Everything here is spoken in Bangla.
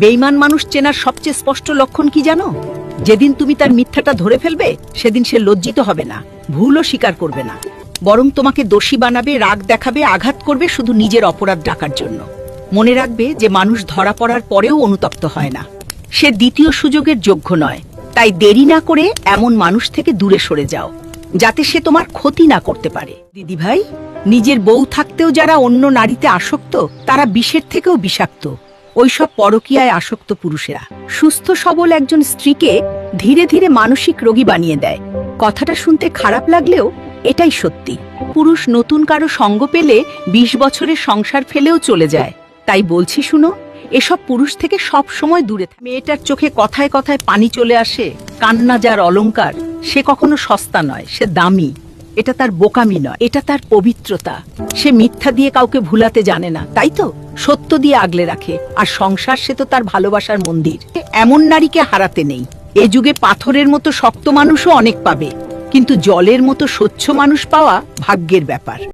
বেঈমান মানুষ চেনার সবচেয়ে স্পষ্ট লক্ষণ কি জানো? যেদিন তুমি তার মিথ্যাটা ধরে ফেলবে সেদিন সে লজ্জিত হবে না, ভুলও স্বীকার করবে না, বরং তোমাকে দোষী বানাবে, রাগ দেখাবে, আঘাত করবে শুধু নিজের অপরাধ ঢাকার জন্য। মনে রাখবে যে মানুষ ধরা পড়ার পরেও অনুতপ্ত হয় না, সে দ্বিতীয় সুযোগের যোগ্য নয়। তাই দেরি না করে এমন মানুষ থেকে দূরে সরে যাও, যাতে সে তোমার ক্ষতি না করতে পারে। দিদি ভাই, নিজের বউ থাকতেও যারা অন্য নারীতে আসক্ত, তারা বিষের থেকেও বিষাক্ত। ওইসব পরকীয়ায় আসক্ত পুরুষেরা সুস্থ সবল একজন স্ত্রীকে ধীরে ধীরে মানসিক রোগী বানিয়ে দেয়। কথাটা শুনতে খারাপ লাগলেও এটাই সত্যি। পুরুষ নতুন কারো সঙ্গ পেলে 20 বছরের সংসার ফেলেও চলে যায়। তাই বলছি শুনো, এসব পুরুষ থেকে সব সময় দূরে থাকো। মেয়েটার চোখে কথায় কথায় পানি চলে আসে, কান্না যার অলংকার, সে কখনো সস্তা নয়, সে দামি। এটা তার বোকামি নয়, এটা তার পবিত্রতা। সে মিথ্যা দিয়ে কাউকে ভুলাতে জানে না, তাই তো সত্য দিয়ে আগলে রাখে। আর সংসার, সে তো তার ভালোবাসার মন্দির। এমন নারীকে হারাতে নেই। এ যুগে পাথরের মতো শক্ত মানুষও অনেক পাবে, কিন্তু জলের মতো স্বচ্ছ মানুষ পাওয়া ভাগ্যের ব্যাপার।